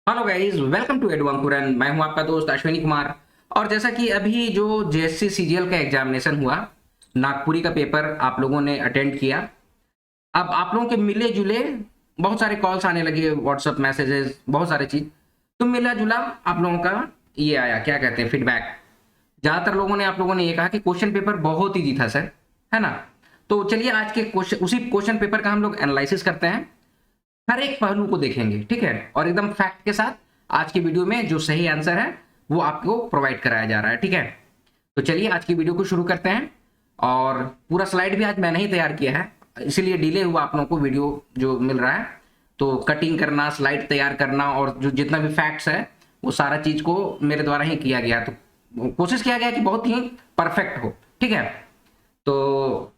Hello guys, welcome to एडवांकुरन। मैं हूं आपका दोस्त अश्विनी कुमार। और जैसा कि अभी जो जेएससी सीजीएल का एग्जामिनेशन हुआ, नागपुरी का पेपर आप लोगों ने अटेंड किया। अब आप लोगों के मिले जुले बहुत सारे कॉल्स आने लगे, व्हाट्सएप मैसेजेस, बहुत सारे चीज। तो मिला जुला आप लोगों का ये आया, क्या कहते हैं, फीडबैक। ज्यादातर लोगों ने आप लोगों ने ये कहा कि क्वेश्चन पेपर बहुत ईजी था सर, है ना। तो चलिए आज के क्वेश्चन, उसी क्वेश्चन पेपर का हम लोग एनालिसिस करते हैं, हर एक पहलू को देखेंगे, ठीक है। और एकदम फैक्ट के साथ आज की वीडियो में जो सही आंसर है वो आपको प्रोवाइड कराया जा रहा है, ठीक है। तो चलिए आज की वीडियो को शुरू करते हैं। और पूरा स्लाइड भी आज मैंने ही तैयार किया है, इसीलिए डिले हुआ आप लोगों को वीडियो जो मिल रहा है। तो कटिंग करना, स्लाइड तैयार करना और जो जितना भी फैक्ट्स है वो सारा चीज को मेरे द्वारा ही किया गया। तो कोशिश किया गया कि बहुत ही परफेक्ट हो, ठीक है। तो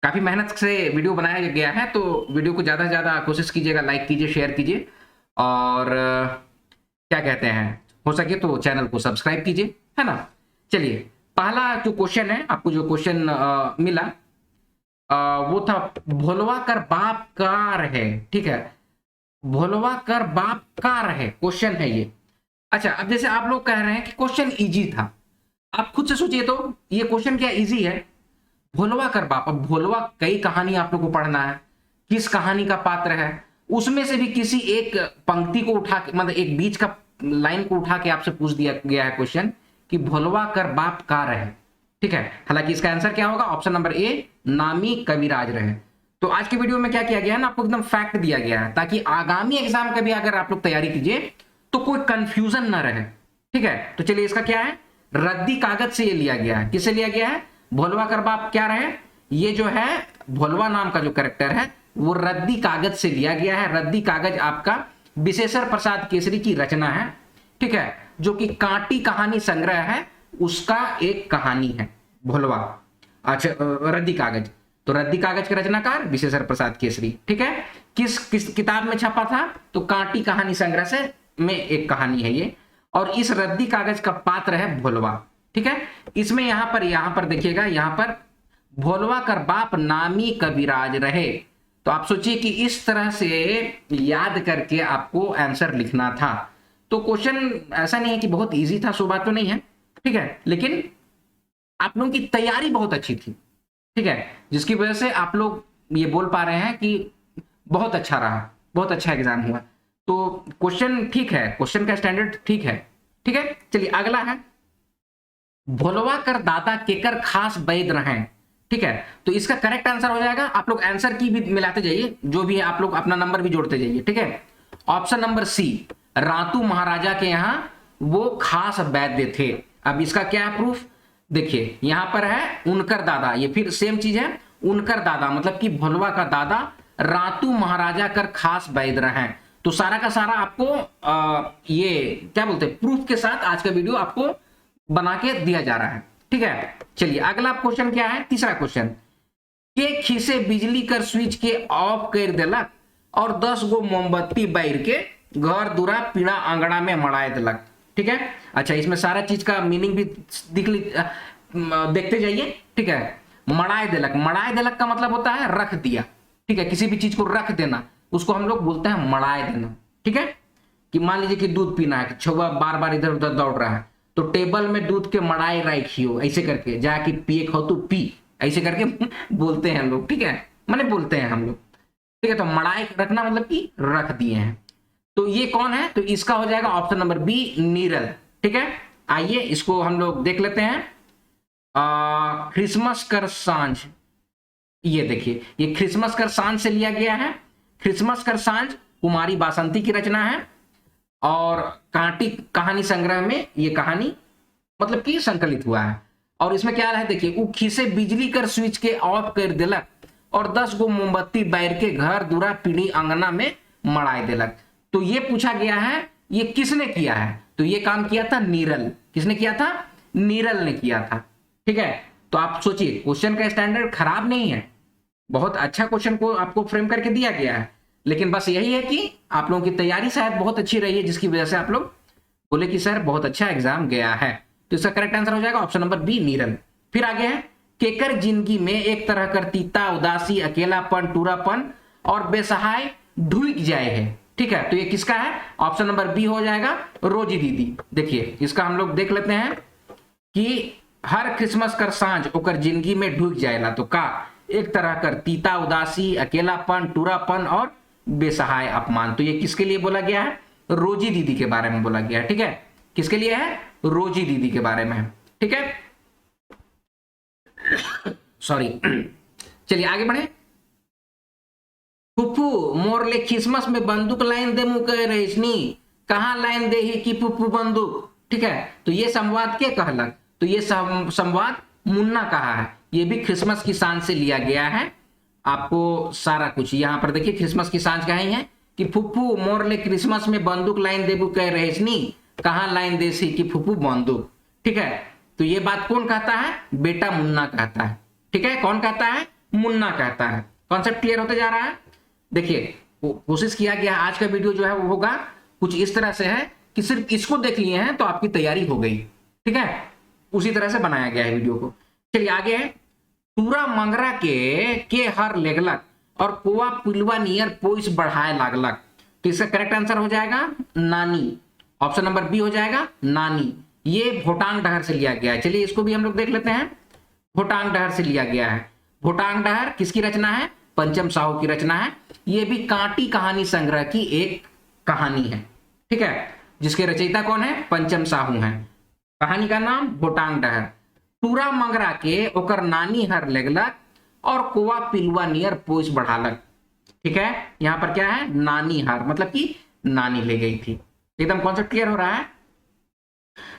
काफी मेहनत से वीडियो बनाया गया है, तो वीडियो को ज्यादा से ज्यादा कोशिश कीजिएगा, लाइक कीजिए, शेयर कीजिए। और क्या कहते हैं, हो सके तो चैनल को सब्सक्राइब कीजिए, है ना। चलिए, पहला जो क्वेश्चन है, आपको जो क्वेश्चन मिला वो था भोलवा कर बाप कार है, ठीक है। भोलवा कर बाप कार है, क्वेश्चन है ये। अच्छा, अब जैसे आप लोग कह रहे हैं कि क्वेश्चन इजी था, आप खुद से सोचिए तो ये क्वेश्चन क्या इजी है। भोलवा कर बाप, अब भोलवा कई कहानी आप लोग को पढ़ना है, किस कहानी का पात्र है, उसमें से भी किसी एक पंक्ति को उठा के, मतलब एक बीच का लाइन को उठा के आपसे पूछ दिया गया है क्वेश्चन कि भोलवा कर बाप का रहे, ठीक है। हालांकि इसका आंसर क्या होगा, ऑप्शन नंबर ए, नामी कविराज रहे। तो आज की वीडियो में क्या किया गया है ना, आपको एकदम फैक्ट दिया गया है, ताकि आगामी एग्जाम का भी अगर आप लोग तैयारी कीजिए तो कोई कंफ्यूजन ना रहे, ठीक है। तो चलिए, इसका क्या है, रद्दी कागज से ये लिया गया है। किससे लिया गया है, भोलवा कर बाप क्या रहे, ये जो है भोलवा नाम का जो कैरेक्टर है वो रद्दी कागज से लिया गया है। रद्दी कागज आपका विशेश्वर प्रसाद केसरी की रचना है, ठीक है, जो कि कांटी कहानी संग्रह है, उसका एक कहानी है भोलवा। अच्छा, रद्दी कागज, तो रद्दी कागज के रचनाकार विशेश्वर प्रसाद केसरी, ठीक है। किस किस किताब में छपा था, तो कांटी कहानी संग्रह से में एक कहानी है ये। और इस रद्दी कागज का पात्र है भोलवा, ठीक है। इसमें यहां पर देखिएगा, यहां पर भोलवा कर बाप नामी कविराज रहे। तो आप सोचिए कि इस तरह से याद करके आपको आंसर लिखना था। तो क्वेश्चन ऐसा नहीं है कि बहुत इजी था, सो बात तो नहीं है, ठीक है, लेकिन आप लोगों की तैयारी बहुत अच्छी थी, ठीक है, जिसकी वजह से आप लोग ये बोल पा रहे हैं कि बहुत अच्छा रहा, बहुत अच्छा एग्जाम हुआ। तो क्वेश्चन ठीक है, क्वेश्चन का स्टैंडर्ड ठीक है, ठीक है। चलिए अगला है, भोलवा कर दादा केकर खास वैद रहे, ठीक है। तो इसका करेक्ट आंसर हो जाएगा, आप लोग आंसर की भी मिलाते जाइए, जो भी है आप लोग अपना नंबर भी जोड़ते जाइए, ठीक है। ऑप्शन नंबर सी, रातू महाराजा के यहां वो खास वैद्य थे। अब इसका क्या है प्रूफ, देखिए यहां पर है उनकर दादा, ये फिर सेम चीज है, उनकर दादा मतलब कि भोलवा का दादा रातू महाराजा कर खास वैद्य रहे। तो सारा का सारा आपको ये क्या बोलते हैं, प्रूफ के साथ आज का वीडियो आपको बना के दिया जा रहा है, ठीक है। चलिए अगला क्वेश्चन क्या है, तीसरा क्वेश्चन, के खीसे बिजली कर स्विच के ऑफ कर देलक और 10 गो मोमबत्ती बैर के घर दूरा पीड़ा आंगना में मड़ाए देलक, ठीक है। अच्छा, इसमें सारा चीज का मीनिंग भी देखते जाइए, ठीक है। मड़ाए देलक, मड़ाए देलक का मतलब होता है रख दिया, ठीक है, किसी भी चीज को रख देना, उसको हम लोग बोलते हैं मड़ाए देना, ठीक है। कि मान लीजिए कि दूध पीना है, छुआ बार बार इधर उधर दौड़ रहा है, तो टेबल में दूध के मड़ाई रखियो, ऐसे करके जाके पिए खो तो पी, ऐसे करके बोलते हैं हम लोग, ठीक है, माने बोलते हैं हम लोग, ठीक है। तो मड़ाई रखना मतलब कि रख दिए हैं। तो ये कौन है, तो इसका हो जाएगा ऑप्शन नंबर बी, नीरल, ठीक है। आइए इसको हम लोग देख लेते हैं। क्रिसमस कर सांझ, ये देखिए, ये क्रिसमस कर सांझ से लिया गया है। क्रिसमस कर सांझ कुमारी बासंती की रचना है, और कांटी कहानी संग्रह में ये कहानी मतलब कि संकलित हुआ है। और इसमें क्या है, देखिए, उ खीसे बिजली कर स्विच के ऑफ कर देलक और 10 गो मोमबत्ती बैर के घर दूरा पीढ़ी अंगना में मड़ाए देलक। तो ये पूछा गया है ये किसने किया है, तो ये काम किया था नीरल। किसने किया था, नीरल ने किया था, ठीक है। तो आप सोचिए, क्वेश्चन का स्टैंडर्ड खराब नहीं है, बहुत अच्छा क्वेश्चन को आपको फ्रेम करके दिया गया है, लेकिन बस यही है कि आप लोगों की तैयारी शायद बहुत अच्छी रही है, जिसकी वजह से आप लोग बोले कि सर बहुत अच्छा एग्जाम गया है। तो इसका करेक्ट आंसर हो जाएगा ऑप्शन नंबर बी, नीरल। फिर आगे है, केकर जिंदगी में एक तरह कर तीता उदासी अकेलापन टूरापन और बेसहाय ढुक जाए है, ठीक है, तो ये किसका है? ऑप्शन नंबर बी हो जाएगा, रोजी दीदी। देखिए इसका हम लोग देख लेते हैं कि हर क्रिसमस कर सांझ ओकर जिंदगी में ढुक जाएला, तो का एक तरह कर तीता उदासी, अकेलापन, टूरापन और बेसहाय अपमान। तो ये किसके लिए बोला गया है? रोजी दीदी के बारे में बोला गया है। ठीक है, किसके लिए है? रोजी दीदी के बारे में है। ठीक है, सॉरी। चलिए आगे बढ़े। फुफू मोरले क्रिसमस में बंदूक लाइन दे मुँह कह रही, कहाँ लाइन दे ही कि फुफू बंदूक। ठीक है, तो ये संवाद के कहलक? तो ये संवाद मुन्ना कहा है। ये भी क्रिसमस की सांझ से लिया गया है। आपको सारा कुछ यहाँ पर देखिए, क्रिसमस की सांझ कहीं है कि फुफू मोरले क्रिसमस में बंदूक लाइन देबू कह रहे, कहाँ लाइन दे सी कि फुफू बंदूक। ठीक है, तो ये बात कौन कहता है? बेटा मुन्ना कहता है। ठीक है, कौन कहता है? मुन्ना कहता है। कॉन्सेप्ट क्लियर होते जा रहा है। देखिए कोशिश किया गया, आज का वीडियो जो है वो होगा कुछ इस तरह से है कि सिर्फ इसको देख लिए हैं तो आपकी तैयारी हो गई। ठीक है, उसी तरह से बनाया गया है वीडियो को। चलिए आगे है। टूरा मंगरा के हर लेगलक और कोआ पिलवा नियर पोइस बढ़ाए लागलक। तो इसका करेक्ट आंसर हो जाएगा नानी। ऑप्शन नंबर बी हो जाएगा नानी। ये भोटांग डहर से लिया गया है। चलिए इसको भी हम लोग देख लेते हैं। भोटांग डहर से लिया गया है। भोटांग डहर किसकी रचना है? पंचम साहू की रचना है। ये भी कांटी कहानी संग्रह की एक कहानी है। ठीक है, जिसके रचयिता कौन है? पंचम साहू हैं। कहानी का नाम भोटांग डहर। टूरा मंगरा के ओकर नानी हर लेगलक और कोआ पिलुआ नियर पोइस बढ़ालक। ठीक है, यहां पर क्या है? नानी हर, मतलब कि नानी ले गई थी। एकदम कॉन्सेप्ट क्लियर हो रहा है।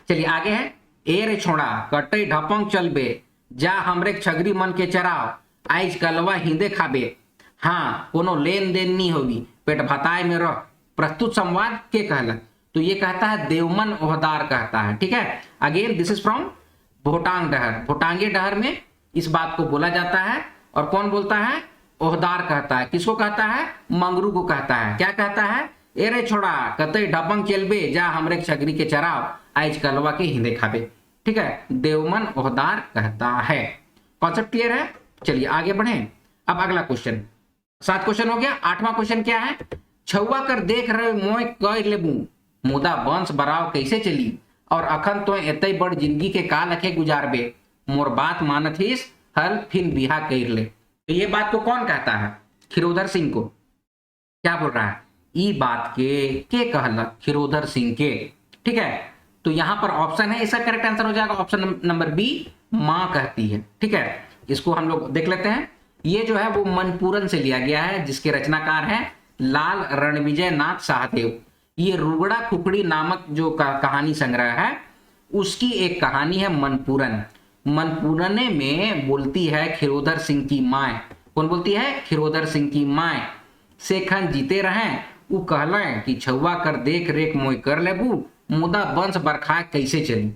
चलिए आगे है। ए रे छोड़ा कटई ढपंग चलबे, जा हमरे छगरी मन के चराव, आइज कलवा हिंदे खाबे, हाँ कोनो लेन देन नहीं होगी, पेट भताए में रह। प्रस्तुत संवाद के कहलक? तो ये कहता है देवमन ओहदार कहता है। ठीक है, अगेन दिस इज फ्रॉम भोटांग डहर। भोटांगे डहर में इस बात को बोला जाता है। और कौन बोलता है? ओहदार कहता है। किसको कहता है? मंगरू को कहता है। क्या कहता है? एरे छोड़ा कतई ढपंग चलबे, जा हमरे छगरी के चराव, आइज कलवा के हिंदे खाबे। ठीक है, देवमन ओहदार कहता है। कॉन्सेप्ट क्लियर है। चलिए आगे बढ़े। अब अगला क्वेश्चन, 7 क्वेश्चन हो गया। 8वां क्वेश्चन क्या है? छुआ कर देख रहे मोय कह लेबू, मुदा वंश बराव कैसे चली, और अखन तो एते बड़ जिंदगी के का लखे गुजारबे, मोर बात मानत हिस हल फिर बिहा कर ले। तो ये बात को कौन कहता है? खिरोधर सिंह को। क्या बोल रहा है? ई बात के कहलक? खिरोधर सिंह के। ठीक है, तो यहां पर ऑप्शन है, इसका करेक्ट आंसर हो जाएगा ऑप्शन नंबर बी, मां कहती है। ठीक है, इसको हम लोग देख लेते हैं। ये जो है वो मनपूरन से लिया गया है, जिसके रचनाकार हैं लाल रणविजय नाथ सहदेव। ये रुगड़ा कुकड़ी नामक जो कहानी संग्रह है उसकी एक कहानी है मनपूरन। मनपूरने में बोलती है खिरोधर सिंह की माए। कौन बोलती है? खिरोधर सिंह की माए। सेखन जीते रहें वो कहलें कि छुआ कर देख रेख मोय कर लेबू, मुदा वंश बरखा कैसे चली।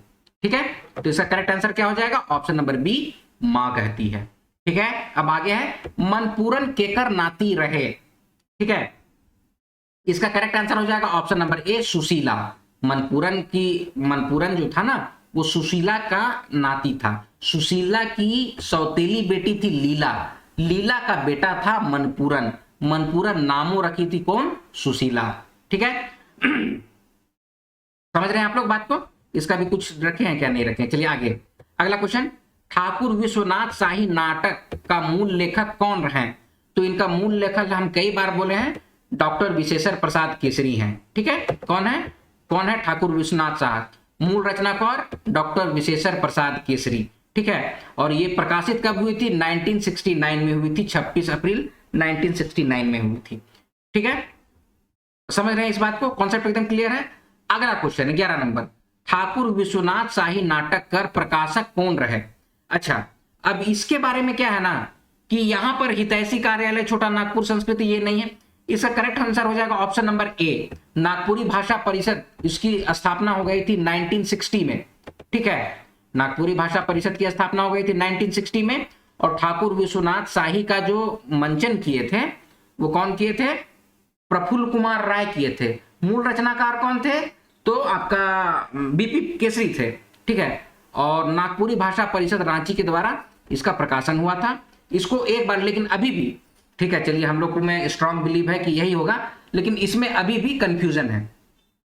ठीक है, तो इसका करेक्ट आंसर क्या हो जाएगा? ऑप्शन नंबर बी, मां कहती है। ठीक है, अब आगे है मनपूरन केकर नाती रहे। ठीक है, इसका करेक्ट आंसर हो जाएगा ऑप्शन नंबर ए, सुशीला। मनपूरन जो था ना वो सुशीला का नाती था। सुशीला की सौतेली बेटी थी लीला। लीला का बेटा था मनपूरन। मनपूरन नामों रखी थी कौन? सुशीला। ठीक है, समझ रहे हैं आप लोग बात को? इसका भी कुछ रखे हैं क्या नहीं रखे? चलिए आगे अगला क्वेश्चन। ठाकुर विश्वनाथ शाही नाटक का मूल लेखक कौन रहे? तो इनका मूल लेखक हम कई बार बोले हैं, डॉक्टर विशेश्वर प्रसाद केसरी हैं। ठीक है, कौन है? कौन है? ठाकुर विश्वनाथ शाह। मूल रचनाकार डॉक्टर विशेश्वर प्रसाद केसरी। ठीक है, और ये प्रकाशित कब हुई थी? 1969 में हुई थी। 26 अप्रैल 1969 में हुई थी। ठीक है, समझ रहे हैं इस बात को? कॉन्सेप्ट एकदम क्लियर है। अगला क्वेश्चन 11 नंबर। ठाकुर विश्वनाथ शाही नाटक कर प्रकाशक कौन रहे? अच्छा, अब इसके बारे में क्या है ना कि यहां पर हितैषी कार्यालय छोटा नागपुर संस्कृति ये नहीं है। इसका करेक्ट आंसर हो जाएगा ऑप्शन नंबर ए, नागपुरी भाषा परिषद। इसकी स्थापना हो गई थी 1960 में। ठीक है, नागपुरी भाषा परिषद की स्थापना हो गई थी 1960 में। और ठाकुर विश्वनाथ शाही का जो मंचन किए थे वो कौन किए थे? प्रफुल्ल कुमार राय किए थे। मूल रचनाकार कौन थे? तो आपका बीपी केसरी थे। ठीक है, और नागपुरी भाषा परिषद रांची के द्वारा इसका प्रकाशन हुआ था। इसको एक बार, लेकिन अभी भी ठीक है, चलिए हम लोग को में स्ट्रांग बिलीव है कि यही होगा, लेकिन इसमें अभी भी कंफ्यूजन है।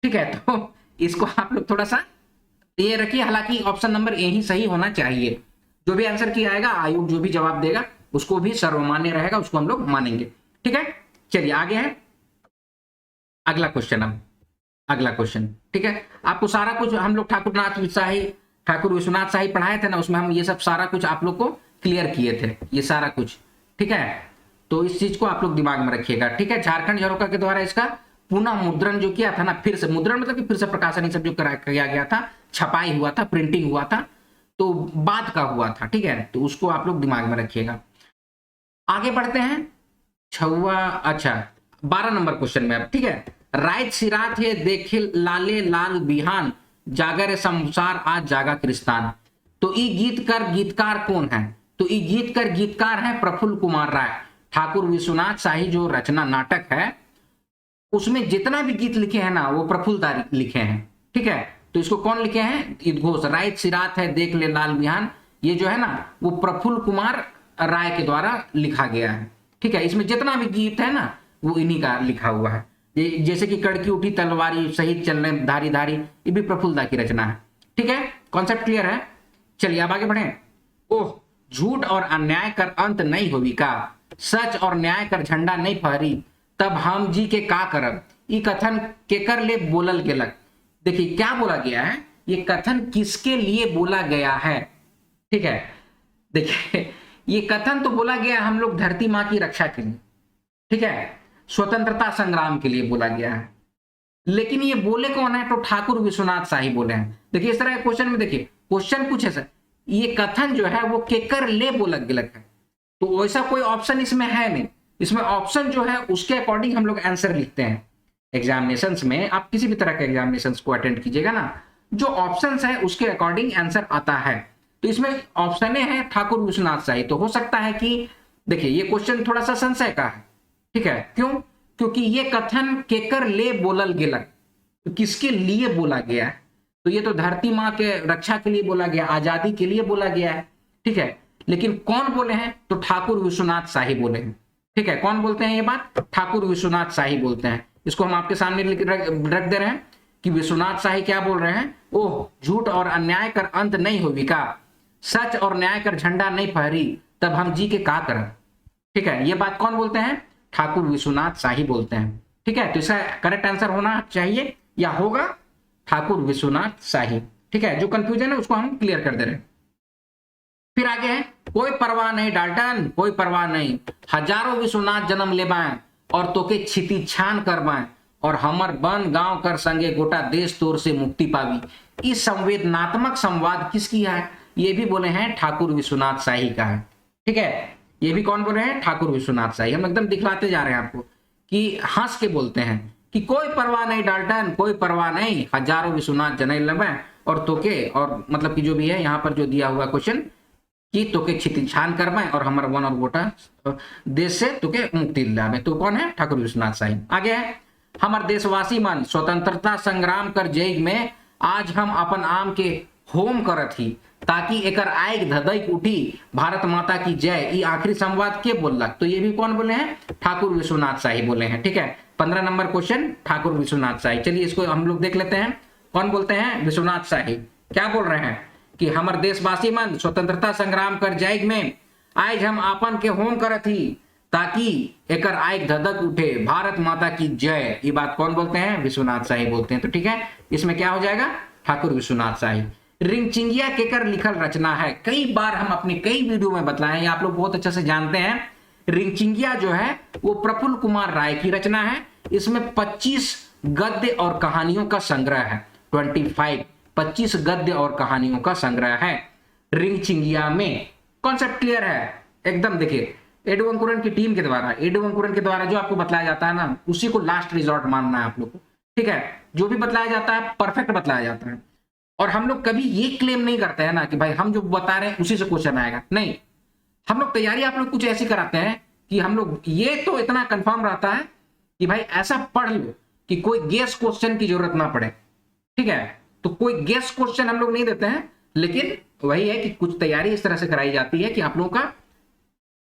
ठीक है, तो इसको आप लोग थोड़ा सा ये रखिए। हालांकि ऑप्शन नंबर ए ही सही होना चाहिए। जो भी आंसर किया आएगा, आयोग जो भी जवाब देगा उसको भी सर्वमान्य रहेगा, उसको हम लोग मानेंगे। ठीक है, चलिए आगे है अगला क्वेश्चन। अब अगला क्वेश्चन, ठीक है, आपको सारा कुछ हम लोग ठाकुर विश्वनाथ शाही पढ़ाए थे ना, उसमें हम ये सब सारा कुछ आप लोग को क्लियर किए थे, ये सारा कुछ। ठीक है, तो इस चीज को आप लोग दिमाग में रखिएगा। ठीक है, झारखंड झरोखा के द्वारा इसका पुनः मुद्रण जो किया था ना, फिर से मुद्रण मतलब कि फिर से प्रकाशन ये सब जो किया गया था, छपाई हुआ था, प्रिंटिंग हुआ था, तो बाद का हुआ था। ठीक है, तो उसको आप लोग दिमाग में रखिएगा। आगे बढ़ते हैं अच्छा 12 नंबर क्वेश्चन में अब। ठीक है, रात सिरात है देखे लाले लाल बिहान, जागर संसार आज जागा क्रिस्तान। तो ई गीत कर गीतकार कौन है? तो ई गीत कर गीतकार है प्रफुल्ल कुमार राय। ठाकुर विश्वनाथ शाही जो रचना नाटक है उसमें जितना भी गीत लिखे हैं ना वो प्रफुल्ल दा लिखे हैं। ठीक है, तो इसको कौन लिखे हैं? उद्घोष। रात सिरात है देख ले लाल बिहान, ये जो है ना वो प्रफुल्ल कुमार राय के द्वारा लिखा गया है। ठीक है, इसमें जितना भी गीत है ना वो इन्हीं का लिखा हुआ है। जैसे कि कड़की उठी तलवारी शहीद चलने धारी धारी, ये भी प्रफुल्ल दा की रचना है। ठीक है, कॉन्सेप्ट क्लियर है? चलिए अब आगे बढ़े। ओह झूठ और अन्याय कर अंत नहीं होवी का, सच और न्याय कर झंडा नहीं फहरी, तब हम जी के का करब, ये कथन केकर ले बोलल गेलक। देखिए क्या बोला गया है, ये कथन किसके लिए बोला गया है? ठीक है, देखिए ये कथन तो बोला गया हम लोग धरती माँ की रक्षा के लिए। ठीक है, स्वतंत्रता संग्राम के लिए बोला गया है, लेकिन ये बोले कौन है? तो ठाकुर विश्वनाथ शाही बोले हैं। देखिए इस तरह के क्वेश्चन में देखिए क्वेश्चन कुछ है सर, ये कथन जो है वो केकर ले बोला गेलक है, तो वैसा कोई ऑप्शन इसमें है नहीं। इसमें ऑप्शन जो है उसके अकॉर्डिंग हम लोग आंसर लिखते हैं। एग्जामिनेशंस में आप किसी भी तरह के एग्जामिनेशंस को अटेंड कीजिएगा ना, जो ऑप्शंस है उसके अकॉर्डिंग आंसर आता है। तो इसमें ऑप्शन है ठाकुर विश्वनाथ शाही, तो हो सकता है कि देखिए ये क्वेश्चन थोड़ा सा संशय का है। ठीक है, क्यों? क्योंकि ये कथन केकर ले बोलल गेलक, तो किसके लिए बोला गया है? तो ये तो धरती माँ के रक्षा के लिए बोला गया, आजादी के लिए बोला गया है। ठीक है, लेकिन कौन बोले हैं? तो ठाकुर विश्वनाथ शाही बोले हैं। ठीक है, कौन बोलते हैं ये बात? ठाकुर विश्वनाथ शाही बोलते हैं। इसको हम आपके सामने रख दे रहे हैं कि विश्वनाथ शाही क्या बोल रहे हैं। ओह झूठ और अन्याय कर अंत नहीं होवी का, सच और न्याय कर झंडा नहीं फहरी, तब हम जी के का करब। ठीक है, ये बात कौन बोलते हैं? ठाकुर विश्वनाथ शाही बोलते हैं। ठीक है, तो इसका करेक्ट आंसर होना चाहिए या होगा ठाकुर विश्वनाथ शाही। ठीक है, जो कंफ्यूजन है उसको हम क्लियर कर दे रहे हैं। फिर आगे है कोई परवाह नहीं डाल्टन, कोई परवाह नहीं, हजारों विश्वनाथ जन्म लेबाएं और तोके छिती छान करवाएं, और हमर बन गांव कर संगे गोटा देश तोर से मुक्ति पावी। इस संवेदनात्मक संवाद किसकी है? ये भी बोले हैं ठाकुर विश्वनाथ शाही का है। ठीक है, ये भी कौन बोले हैं? ठाकुर विश्वनाथ शाही। हम एकदम दिखलाते जा रहे हैं आपको कि हंस के बोलते हैं कि कोई परवाह नहीं डाल्टन, कोई परवाह नहीं, हजारों विश्वनाथ जन्म लेबाएं और तोके, और मतलब कि जो भी है यहाँ पर जो दिया हुआ क्वेश्चन कि तोके छिती छान करवाएं और हमार वन और गोटा देश से तोके मुक्ति दिलावे। तो कौन है? ठाकुर विश्वनाथ शाही। आगे है हमार देशवासी मन स्वतंत्रता संग्राम कर जैग में, आज हम अपन आम के होम करत ही, ताकि एकर आयग धधक उठी, भारत माता की जय। ये आखिरी संवाद के बोलक? तो ये भी कौन बोले हैं? ठाकुर विश्वनाथ शाही बोले हैं। ठीक है, 15 नंबर क्वेश्चन ठाकुर विश्वनाथ शाही। चलिए इसको हम लोग देख लेते हैं, कौन बोलते हैं? विश्वनाथ शाही। क्या बोल रहे हैं कि हमर देशवासी मन स्वतंत्रता संग्राम कर जायग में, आज हम आपन के होम करत ही, ताकि एकर आयग धधक उठे, भारत माता की जय। ये बात कौन बोलते हैं? विश्वनाथ शाही बोलते हैं। तो ठीक है, इसमें क्या हो जाएगा? ठाकुर विश्वनाथ शाही। रिंगचिंगिया केकर लिखल रचना है? कई बार हम अपने कई वीडियो में बतलाए हैं, आप लोग बहुत अच्छे से जानते हैं। रिंगचिंगिया जो है वो प्रफुल्ल कुमार राय की रचना है। इसमें 25 गद्य और कहानियों का संग्रह है। 25 गद्य और कहानियों का संग्रह है रिंगचिंगिया में। कॉन्सेप्ट क्लियर है एकदम? देखिए एडुवंकुरन की टीम के द्वारा, एडुवंकुरन के द्वारा जो आपको बतलाया जाता है ना, उसी को लास्ट रिजॉर्ट मानना है आप लोग को। ठीक है, जो भी बतलाया जाता है परफेक्ट बतलाया जाता है, और हम लोग कभी ये क्लेम नहीं करते हैं ना कि भाई हम जो बता रहे हैं उसी से क्वेश्चन आएगा। नहीं, हम लोग तैयारी आप लोग कुछ ऐसी कराते हैं कि हम लोग ये तो इतना कंफर्म रहता है कि भाई ऐसा पढ़ लो कि कोई गेस क्वेश्चन की जरूरत ना पड़े। ठीक है, तो कोई गेस क्वेश्चन हम लोग नहीं देते हैं, लेकिन वही है कि कुछ तैयारी इस तरह से कराई जाती है कि आप लोगों का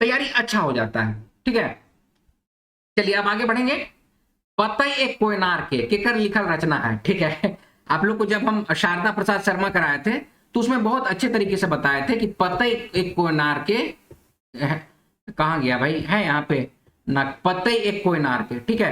तैयारी अच्छा हो जाता है। ठीक है, चलिए अब आगे बढ़ेंगे। पतई एक कोयनार के केकर लिखल रचना है, ठीक है। आप लोग को जब हम शारदा प्रसाद शर्मा कराए थे तो उसमें बहुत अच्छे तरीके से बताए थे कि पतई एक कोयनार के, कहाँ गया भाई, है यहाँ पे ना, पतई एक कोयनार के, ठीक है।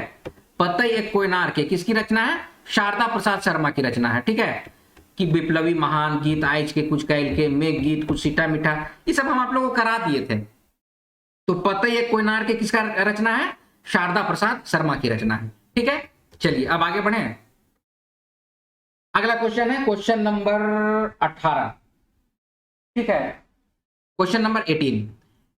पतई एक कोयनार के किसकी रचना है? शारदा प्रसाद शर्मा की रचना है, ठीक है। कि विप्लवी महान गीत आइज के कुछ कैल के, मेघ गीत कुछ सीटा मीठा, ये सब हम आप लोगों को करा दिए थे। तो पतई एक कोयनार के किसका रचना है? शारदा प्रसाद शर्मा की रचना है, ठीक है। चलिए अब आगे बढ़े। अगला क्वेश्चन है क्वेश्चन नंबर 18, ठीक है। क्वेश्चन नंबर 18,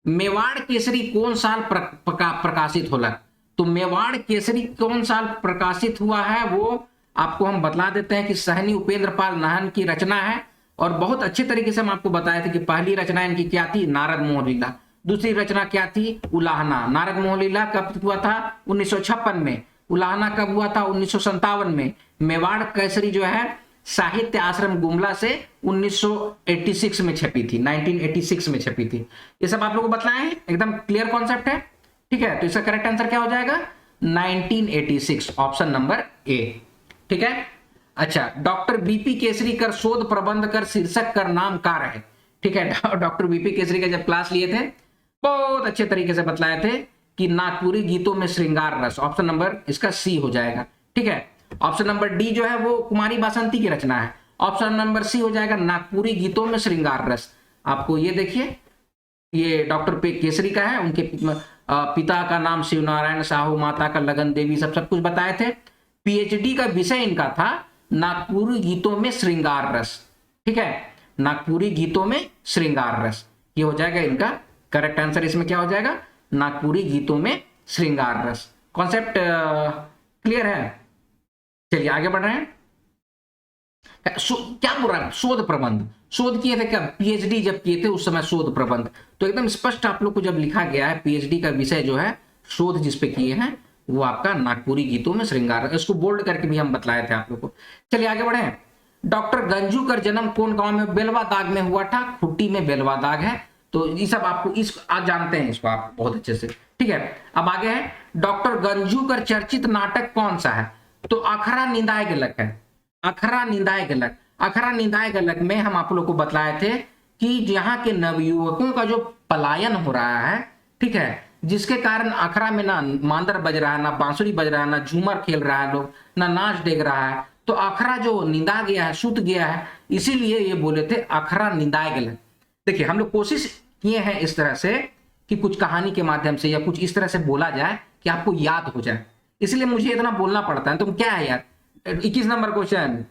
मेवाड़ केसरी कौन साल प्रकाशित होला? तो मेवाड़ केसरी कौन साल प्रकाशित हुआ है वो आपको हम बतला देते हैं कि सहनी उपेंद्र पाल नाहन की रचना है। और बहुत अच्छे तरीके से हम आपको बताए थे कि पहली रचना इनकी क्या थी? नारद मोहन लीला। दूसरी रचना क्या थी? उलाहना। नारद मोहन लीला कब हुआ था? 1956 में। उलाहना कब हुआ था? 1957 में। मेवाड़ केसरी जो है साहित्य आश्रम गुमला से 1986 में छपी थी, 1986 में छपी थी। ये सब आप लोगों को बतलाए हैं, एकदम क्लियर कॉन्सेप्ट है, ठीक है। तो इसका करेक्ट आंसर क्या हो जाएगा? 1986, ऑप्शन नंबर ए, ठीक है। अच्छा, डॉक्टर बीपी केसरी कर शोध प्रबंध कर शीर्षक कर नाम कार्य है, ठीक है। डॉक्टर बीपी केसरी का जब क्लास लिए थे बहुत अच्छे तरीके से बतलाए थे कि नागपुरी गीतों में श्रृंगार रस, ऑप्शन नंबर इसका सी हो जाएगा, ठीक है। ऑप्शन नंबर डी जो है वो कुमारी बासंती की रचना है। ऑप्शन नंबर सी हो जाएगा नागपुरी गीतों में श्रृंगार रस। आपको ये देखिए, ये डॉक्टर केसरी का है, उनके पिता का नाम शिवनारायण साहू, माता का लगन देवी, सब कुछ बताए थे। पीएचडी का विषय इनका था नागपुरी गीतों में श्रृंगार रस, ठीक है। नागपुरी गीतों में श्रृंगार रस, ये हो जाएगा इनका करेक्ट आंसर। इसमें क्या हो जाएगा? नागपुरी गीतों में श्रृंगार रस। कॉन्सेप्ट क्लियर है? चलिए आगे बढ़ रहे हैं। क्या बोल रहा है? शोध प्रबंध, शोध किए थे कब? पीएचडी जब किए थे उस समय शोध प्रबंध। तो एकदम स्पष्ट आप लोग को जब लिखा गया है पीएचडी का विषय जो है, शोध जिस पे किए हैं वो आपका नागपुरी गीतों में श्रृंगार, इसको बोल्ड करके भी हम बतलाए थे आप लोग को। चलिए आगे बढ़े। डॉक्टर गंजू का जन्म कौन गांव में? बेलवा दाग में हुआ था। खुट्टी में बेलवा दाग है। तो ये सब आपको इस आज जानते हैं इसको आप बहुत अच्छे से, ठीक है। अब आगे है, डॉक्टर गंजू का चर्चित नाटक कौन सा है? तो अखरा निंदाए गलक है। अखरा निंदाए गलक, अखरा निंदाए गलक में हम आप लोग को बतलाए थे कि यहाँ के नवयुवकों का जो पलायन हो रहा है, ठीक है, जिसके कारण अखरा में ना मांदर बज रहा है, ना बांसुरी बज रहा है, ना झूमर खेल रहा है लोग, ना नाच डेग रहा है। तो अखरा जो निंदा गया है, सुत गया है, इसीलिए ये बोले थे अखरा निंदाए गलक। देखिए हम लोग कोशिश किए हैं इस तरह से कि कुछ कहानी के माध्यम से या कुछ इस तरह से बोला जाए कि आपको याद हो जाए, इसलिए मुझे इतना बोलना पड़ता है। तुम क्या है यार, 21 नंबर क्वेश्चन,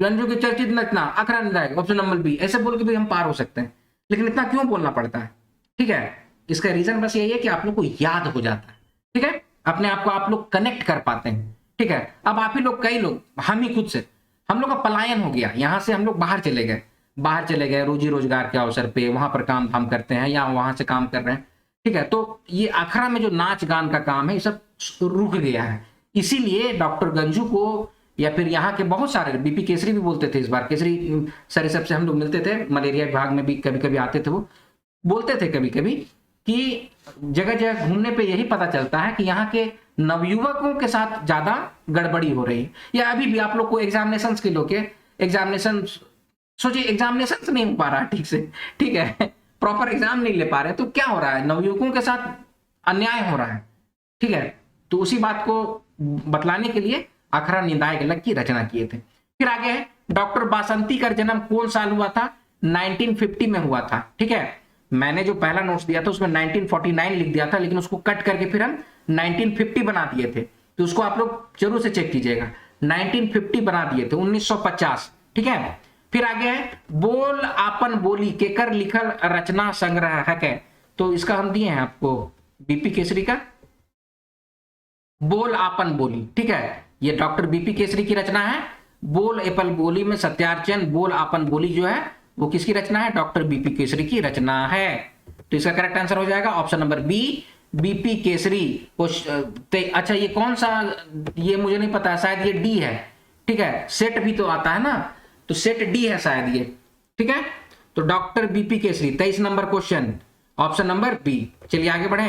गंजू की चर्चित नचना अखरा निंदाए, ऑप्शन नंबर बी, ऐसे बोल के भी हम पार हो सकते हैं, लेकिन इतना क्यों बोलना पड़ता है? ठीक है, इसका रीजन बस यही है कि आप लोग को याद हो जाता है, ठीक है, अपने आप को आप लोग कनेक्ट कर पाते हैं, ठीक है। अब आप ही लोग, कई लोग, हम ही खुद से, हम लोग का पलायन हो गया, यहाँ से हम लोग बाहर चले गए रोजी रोजगार के अवसर पे, वहां पर काम धाम करते हैं या वहां से काम कर रहे हैं, ठीक है। तो ये अखरा में जो नाच गान का काम है ये सब रुक गया है, इसीलिए डॉक्टर गंजू को या फिर यहाँ के बहुत सारे, बीपी केसरी भी बोलते थे, इस बार केसरी सर सब से हम लोग मिलते थे, मलेरिया विभाग में भी कभी कभी आते थे, वो बोलते थे कभी कभी कि जगह जगह घूमने पे यही पता चलता है कि यहाँ के नवयुवकों के साथ ज्यादा गड़बड़ी हो रही है। या अभी भी आप लोग को एग्जामिनेशन के लोग के एग्जामिनेशन, सोचिए एग्जामिनेशन नहीं हो पा रहा है ठीक से, ठीक है, प्रॉपर एग्जाम नहीं ले पा रहे, तो क्या हो रहा है, नवयुवकों के साथ अन्याय हो रहा है, ठीक है। तो उसी बात को बतलाने के लिए अखरा निंदाए गलक की रचना किए थे। फिर आगे है, डॉक्टर बासंती का जन्म कौन साल हुआ था? 1950 में हुआ था, ठीक है। मैंने जो पहला नोट्स दिया था उसमें 1949 लिख दिया था, लेकिन उसको कट करके फिर हम 1950 बना दिए थे, तो उसको आप लोग जरूर से चेक कीजिएगा, 1950 बना दिए थे, 1950, ठीक है। फिर आगे है, बोल आपन बोली केकर लिखल रचना संग्रह है क्या? तो इसका हम दिए हैं आपको बीपी केसरी का बोल आपन बोली, ठीक है, ये डॉक्टर बीपी केसरी की रचना है। बोल एपल बोली में सत्यार्चन, बोल आपन बोली जो है वो किसकी रचना है? डॉक्टर बीपी केसरी की रचना है। तो इसका करेक्ट आंसर हो जाएगा option number B, BP Kesari. अच्छा ये कौन सा, ये मुझे नहीं पता, शायद ये डी है, ठीक है, सेट भी तो आता है ना, तो सेट डी है शायद ये, ठीक है। तो doctor BP Kesari 23 number question, option number B. चलिए आगे बढ़े।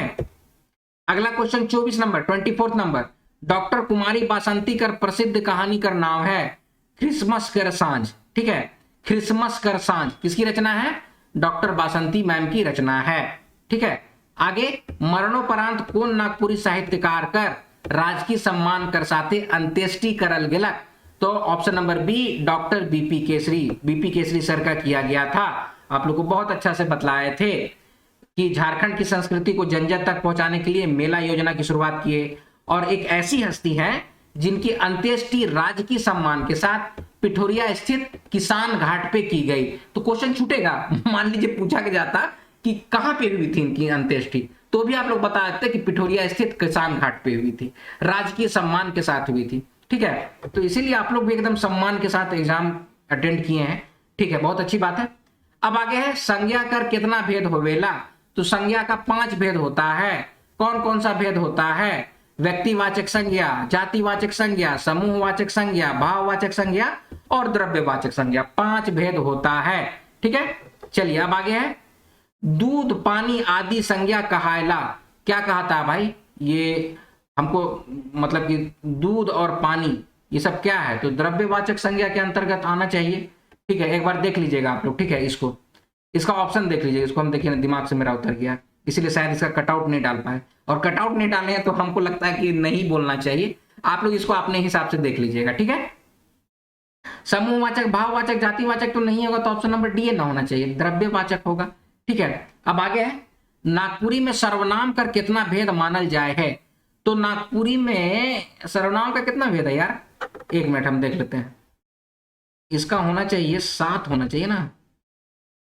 अगला question 24 number, 24 number, doctor Kumari Basanti कर प्रसिद्ध कहानी का नाम है क्रिसमस कर सांझ। ठीक है, क्रिसमस कर सांझ किसकी रचना है? डॉक्टर बासंती मैम की रचना है। ठीक है, आगे, मरणोपरांत कौन नागपुरी साहित्यकार कर राजकीय सम्मान कर साथे अंत्येष्टि करल गेलक? तो option number B, doctor BP Kesari. BP Kesari sir का किया गया था। आप लोग को बहुत अच्छा से बतलाए थे कि झारखंड की संस्कृति को जन जन तक पहुंचाने के लिए मेला योजना की शुरुआत किए, और एक ऐसी हस्ती है जिनकी अंत्येष्टि राजकीय सम्मान के साथ पिठोरिया स्थित किसान घाट पे की गई। तो क्वेश्चन छूटेगा, मान लीजिए पूछा के जाता कि कहां पे हुई थी इनकी अंत्येष्टि, तो भी आप लोग बता देते कि पिठोरिया स्थित किसान घाट पे हुई थी, राजकीय सम्मान के साथ हुई थी। ठीक है, तो इसीलिए आप लोग भी एकदम सम्मान के साथ एग्जाम अटेंड किए हैं। ठीक है, बहुत अच्छी बात है। अब आगे है, संज्ञा कर कितना भेद होवेला? तो संज्ञा का 5 भेद होता है। कौन कौन सा भेद होता है? व्यक्तिवाचक संज्ञा, जातिवाचक संज्ञा, समूहवाचक संज्ञा, भाववाचक संज्ञा और द्रव्यवाचक संज्ञा, 5 भेद होता है। ठीक है, चलिए अब आगे है, दूध पानी आदि संज्ञा कहायला। क्या कहा था भाई? ये हमको मतलब कि दूध और पानी ये सब क्या है? तो द्रव्यवाचक संज्ञा के अंतर्गत आना चाहिए। ठीक है, एक बार देख लीजिएगा आप लोग। ठीक है, इसका ऑप्शन देख लीजिए। इसको हम देखिए, दिमाग से मेरा उतर गया, इसलिए शायद इसका कटआउट नहीं डाल पाए, और कटआउट नहीं डाले हैं तो हमको लगता है कि नहीं बोलना चाहिए। आप लोग इसको अपने हिसाब से देख लीजिएगा। ठीक है, समूहवाचक, भाववाचक, जातिवाचक तो नहीं होगा, तो ऑप्शन नंबर डी ना होना चाहिए, द्रव्यवाचक होगा। ठीक है, अब आगे है, नागपुरी में सर्वनाम कर कितना भेद मानल जाए है? तो नागपुरी में सर्वनाम का कितना भेद है यार? एक मिनट हम देख लेते हैं। इसका होना चाहिए 7 होना चाहिए ना,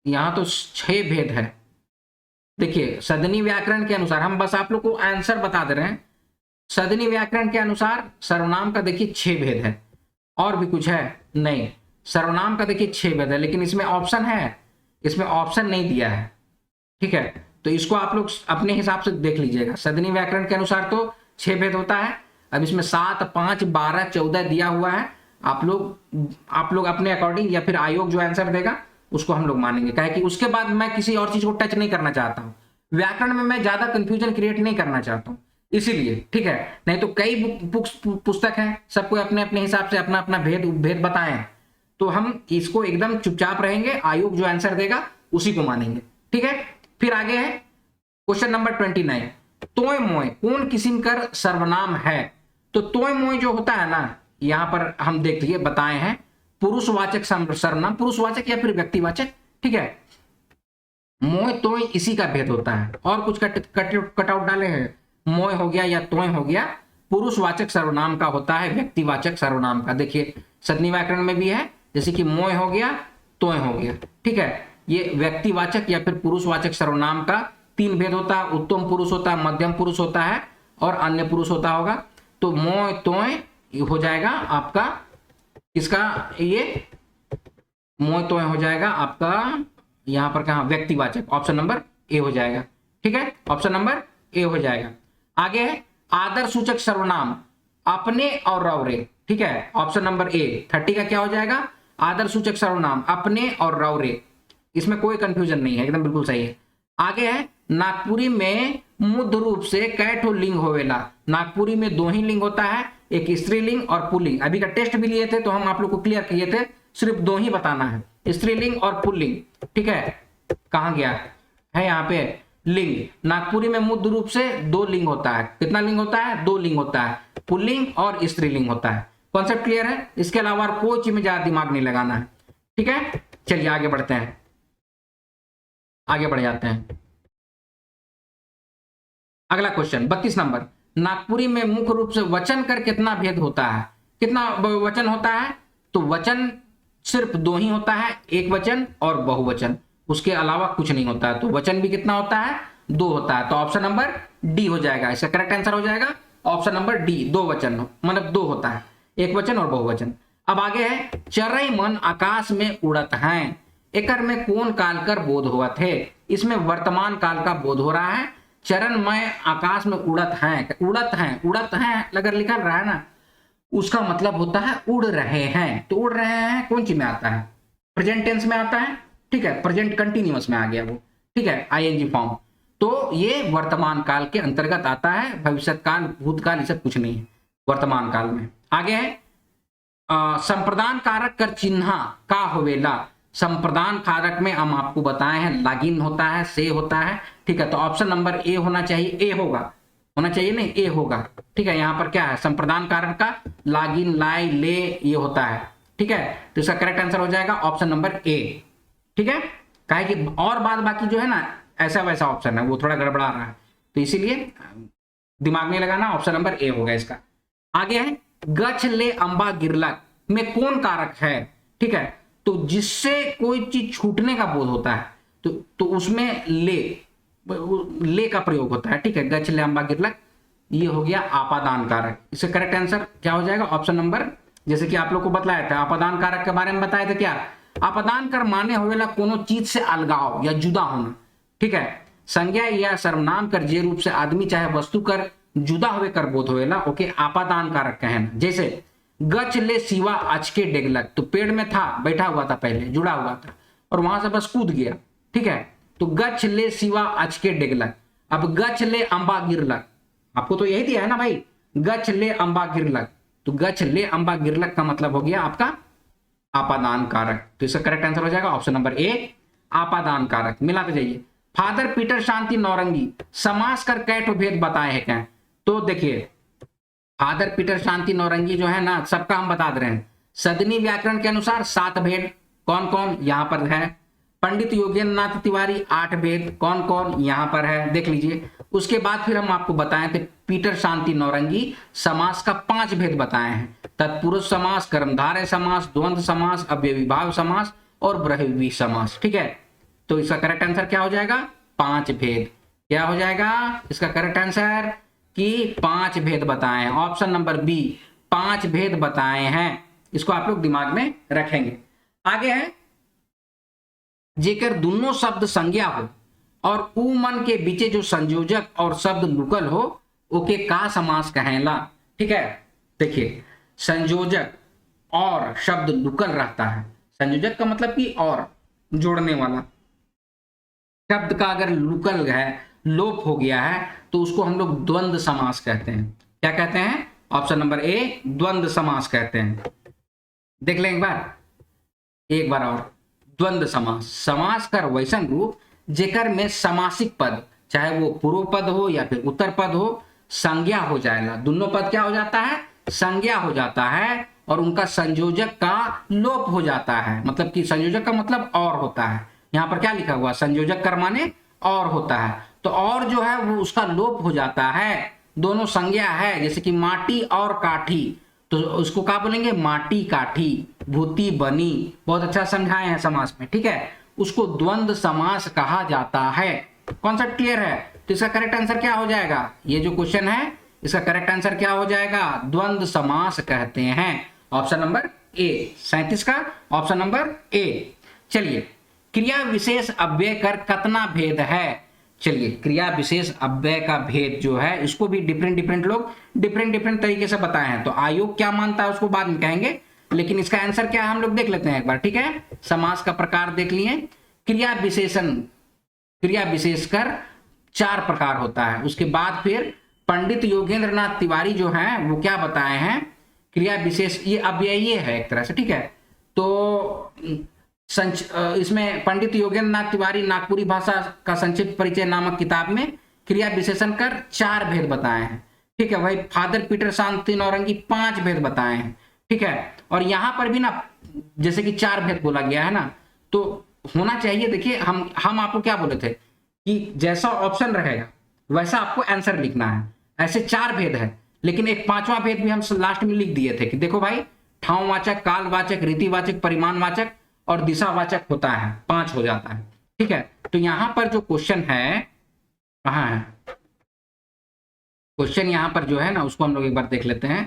यहां तो 6 भेद है। देखिए, सदनी व्याकरण के अनुसार, हम बस आप लोग को आंसर बता दे रहे हैं, सदनी व्याकरण के अनुसार सर्वनाम का देखिए 6 भेद है। और भी कुछ है? नहीं, सर्वनाम का देखिए 6 भेद है, लेकिन इसमें ऑप्शन है, इसमें ऑप्शन नहीं दिया है। ठीक है, तो इसको आप लोग अपने हिसाब से देख लीजिएगा। सदनी व्याकरण के अनुसार तो 6 भेद होता है। अब इसमें 7, 5, 12, 14 दिया हुआ है। आप लोग अपने अकॉर्डिंग, या फिर आयोग जो आंसर देगा उसको हम लोग मानेंगे। कहे कि उसके बाद मैं किसी और चीज को टच नहीं करना चाहता हूं, व्याकरण में मैं ज्यादा कंफ्यूजन क्रिएट नहीं करना चाहता हूं, इसीलिए। ठीक है, नहीं तो कई पुस्तक हैं, सबको अपने अपने हिसाब से अपना अपना भेद बताएं, तो हम इसको एकदम चुपचाप रहेंगे, आयोग जो आंसर देगा उसी को मानेंगे। ठीक है, फिर आगे है क्वेश्चन नंबर 29, तोय मोय कौन किस्म कर सर्वनाम है? तो तोय मोय जो होता है ना, यहां पर हम देख लीजिए बताए हैं, पुरुषवाचक सर्वनाम, पुरुषवाचक या फिर व्यक्तिवाचक। ठीक है, मोय तोय इसी का भेद होता है। और कुछ कटआउट डाले हैं, मोय हो गया या तोय हो गया, पुरुषवाचक सर्वनाम का होता है, व्यक्तिवाचक सर्वनाम का। देखिए सदनी व्याकरण में भी है, जैसे कि मोय हो गया, तोय हो गया। ठीक है, ये व्यक्तिवाचक या फिर पुरुषवाचक सर्वनाम का 3 भेद होता है। उत्तम पुरुष होता है, मध्यम पुरुष होता है और अन्य पुरुष होता होगा। तो मोय तोय हो जाएगा आपका, इसका ये मोय तोय हो जाएगा आपका यहां पर, कहां? व्यक्तिवाचक, ऑप्शन नंबर ए हो जाएगा। ठीक है, ऑप्शन नंबर ए हो जाएगा। आगे है आदर सूचक सर्वनाम, अपने और रौरे। ठीक है, ऑप्शन नंबर ए 30 का क्या हो जाएगा? आदर सूचक सर्वनाम अपने और रौरे, इसमें कोई कंफ्यूजन नहीं है, एकदम बिल्कुल सही है। आगे है नागपुरी में मुद्ध रूप से कैठो लिंग होवेला? नागपुरी में 2 ही लिंग होता है, एक स्त्रीलिंग और पुल्लिंग। अभी का टेस्ट भी लिए थे तो हम आप लोग को क्लियर किए थे, सिर्फ 2 ही बताना है, स्त्रीलिंग और पुल्लिंग। ठीक है, कहां गया है? यहाँ पे लिंग, नागपुरी में मुद्ध रूप से 2 लिंग होता है। कितना लिंग होता है? 2 लिंग होता है, पुल्लिंग और स्त्रीलिंग होता है। कॉन्सेप्ट क्लियर है? इसके अलावा कोई चीज में ज्यादा दिमाग नहीं लगाना है। ठीक है, चलिए आगे बढ़ते हैं, आगे बढ़ जाते हैं। अगला क्वेश्चन 32 नंबर, नागपुरी में मुख्य रूप से वचन कर कितना भेद होता है? कितना वचन होता है? तो वचन सिर्फ 2 ही होता है, एक वचन और बहुवचन, उसके अलावा कुछ नहीं होता है। तो वचन भी कितना होता है? 2 होता है। तो ऑप्शन नंबर डी हो जाएगा, इसका करेक्ट आंसर हो जाएगा ऑप्शन नंबर डी, 2 वचन, मतलब 2 होता है, एक वचन और बहुवचन। अब आगे है चरई मन आकाश में उड़त हैं, एकर में कौन काल कर बोध हुआ थे? इसमें वर्तमान काल का बोध हो रहा है। चरणमय आकाश में उड़त हैं, उड़त हैं, उड़त हैं अगर लिखा रहा है ना, उसका मतलब होता है उड़ रहे हैं। तो उड़ रहे हैं कौन सी में आता है? प्रेजेंट टेंस में आता है। ठीक है, प्रेजेंट कंटिन्यूअस में आ गया वो। ठीक है, आईएनजी फॉर्म। तो ये वर्तमान काल के अंतर्गत आता है, भविष्यकाल भूतकाल ये सब कुछ नहीं है वर्तमान काल में। आगे है संप्रदान कारक कर चिन्हा का होवेला। संप्रदान कारक में हम आपको बताए हैं लागिन होता है, से होता है, ठीक है। तो ऑप्शन नंबर ए होना चाहिए, ए होना चाहिए नहीं, ए होगा, ठीक है। यहाँ पर क्या है, संप्रदान कारक का लागिन, लाई, ले ये होता है, ठीक है। तो इसका करेक्ट आंसर हो जाएगा ऑप्शन नंबर ए, ठीक है। काहे कि और बाद बाकी जो है ना ऐसा वैसा ऑप्शन है वो थोड़ा गड़बड़ा रहा है, तो इसीलिए दिमाग में लगाना, ऑप्शन नंबर ए होगा इसका। आगे है गछ ले अंबा गिरलक में कौन कारक है, ठीक है। तो जिससे कोई चीज छूटने का बोध होता है तो उसमें ले का प्रयोग होता है, ठीक है। गछ ले अंबा गिरलक ये हो गया आपादान कारक। इसका करेक्ट आंसर क्या हो जाएगा, ऑप्शन नंबर, जैसे कि आप लोग को बताया था आपादान कारक के बारे में बताया था क्या, आपादान कर माने होवेला कोनो चीज से अलगाव या जुदा होना, ठीक है। संज्ञा या सर्वनाम कर जे रूप से आदमी चाहे वस्तु कर जुदा हुए कर बोध होवेला, ओके, आपादान कारक कहना। जैसे गच ले सिवा अचके डेगलक, तो पेड़ में था, बैठा हुआ था, पहले जुड़ा हुआ था और वहां से बस कूद गया, ठीक है। तो गच ले सिवा अचके डेगलक। अब गच ले अंबा गिरलक, आपको तो यही दिया है ना भाई, गच ले अंबा गिरलक, तो गच ले अंबा गिरलक का मतलब हो गया आपका आपादान कारक। तो इसका करेक्ट आंसर हो जाएगा ऑप्शन नंबर ए, आपादान कारक। मिलाते जाइए। फादर पीटर शांति नौरंगी समास कर कैट भेद बताए हैं क्या, तो देखिए फादर पीटर शांति नौरंगी जो है ना सबका हम बता दे रहे हैं। सदनी व्याकरण के अनुसार 7 भेद, कौन कौन यहां पर है। पंडित योगेंद्र नाथ तिवारी 8 भेद, कौन कौन यहां पर है, देख लीजिए। उसके बाद फिर हम आपको बताए थे पीटर शांति नौरंगी समास का 5 भेद बताए हैं, तत्पुरुष समास, कर्मधारय समास, द्वंद्व समास, अव्ययीभाव समास और बहुव्रीहि समास, ठीक है। तो इसका करेक्ट आंसर क्या हो जाएगा, 5 भेद। क्या हो जाएगा इसका करेक्ट आंसर कि 5 भेद बताए हैं, ऑप्शन नंबर बी, 5 भेद बताए हैं। इसको आप लोग दिमाग में रखेंगे। आगे है जेकर दोनों शब्द संज्ञा हो और उ मन के बीचे जो संयोजक और शब्द लुकल हो ओके का समास कहेला, ठीक है। देखिए संयोजक और शब्द लुकल रहता है, संयोजक का मतलब कि और जोड़ने वाला, शब्द का अगर लुकल है, लोप हो गया है, तो उसको हम लोग द्वंद्व समास कहते हैं। क्या कहते हैं, ऑप्शन नंबर ए, द्वंद्व समास कहते हैं। देख लें एक बार और, द्वंद्व समास, समास कर वैसन रूप जेकर में समासिक पद, चाहे वो पूर्व पद हो या फिर उत्तर पद हो, संज्ञा हो जाएगा। दोनों पद क्या हो जाता है, संज्ञा हो जाता है, और उनका संयोजक का लोप हो जाता है। मतलब कि संयोजक का मतलब और होता है, यहाँ पर क्या लिखा हुआ, संयोजक कर माने और होता है, तो और जो है वो उसका लोप हो जाता है। दोनों संज्ञा है, जैसे कि माटी और काठी, तो उसको क्या बोलेंगे, माटी काठी, भूति बनी, बहुत अच्छा समझाए हैं समास में, ठीक है। उसको द्वंद्व समास कहा जाता है। कॉन्सेप्ट क्लियर है। तो इसका करेक्ट आंसर क्या हो जाएगा, ये जो क्वेश्चन है इसका करेक्ट आंसर क्या हो जाएगा, द्वंद्व समास कहते हैं, ऑप्शन नंबर ए, 37 का ऑप्शन नंबर ए। चलिए क्रिया विशेष अव्यय कर कितना भेद है। चलिए क्रिया विशेष अव्यय का भेद जो है इसको भी डिफरेंट लोग डिफरेंट तरीके से बताए हैं, तो आयोग क्या मानता है उसको बाद में कहेंगे, लेकिन इसका आंसर क्या है हम लोग देख लेते हैं एक बार, ठीक है। समास का प्रकार देख लिए, क्रिया विशेष कर 4 प्रकार होता है। उसके बाद फिर पंडित योगेंद्र नाथ तिवारी जो है वो क्या बताए हैं, क्रिया विशेष ये अव्ययीय है एक तरह से, ठीक है। तो इसमें पंडित योगेंद्र नाथ तिवारी नागपुरी भाषा का संक्षिप्त परिचय नामक किताब में क्रिया विशेषण कर 4 भेद बताए हैं, ठीक है। वही फादर पीटर शांति नौरंगी 5 भेद बताए हैं, ठीक है। और यहां पर भी ना जैसे कि 4 भेद बोला गया है ना, तो होना चाहिए, देखिए हम आपको क्या बोले थे कि जैसा ऑप्शन रहेगा वैसा आपको आंसर लिखना है। ऐसे 4 भेद है, लेकिन एक 5वां भेद भी हम लास्ट में लिख दिए थे कि देखो भाई ठाववाचक, कालवाचक, रीतिवाचक, परिमाणवाचक और दिशावाचक होता है, 5 हो जाता है, ठीक है। तो यहां पर जो क्वेश्चन है, कहां है क्वेश्चन, यहां पर जो है ना उसको हम लोग एक बार देख लेते हैं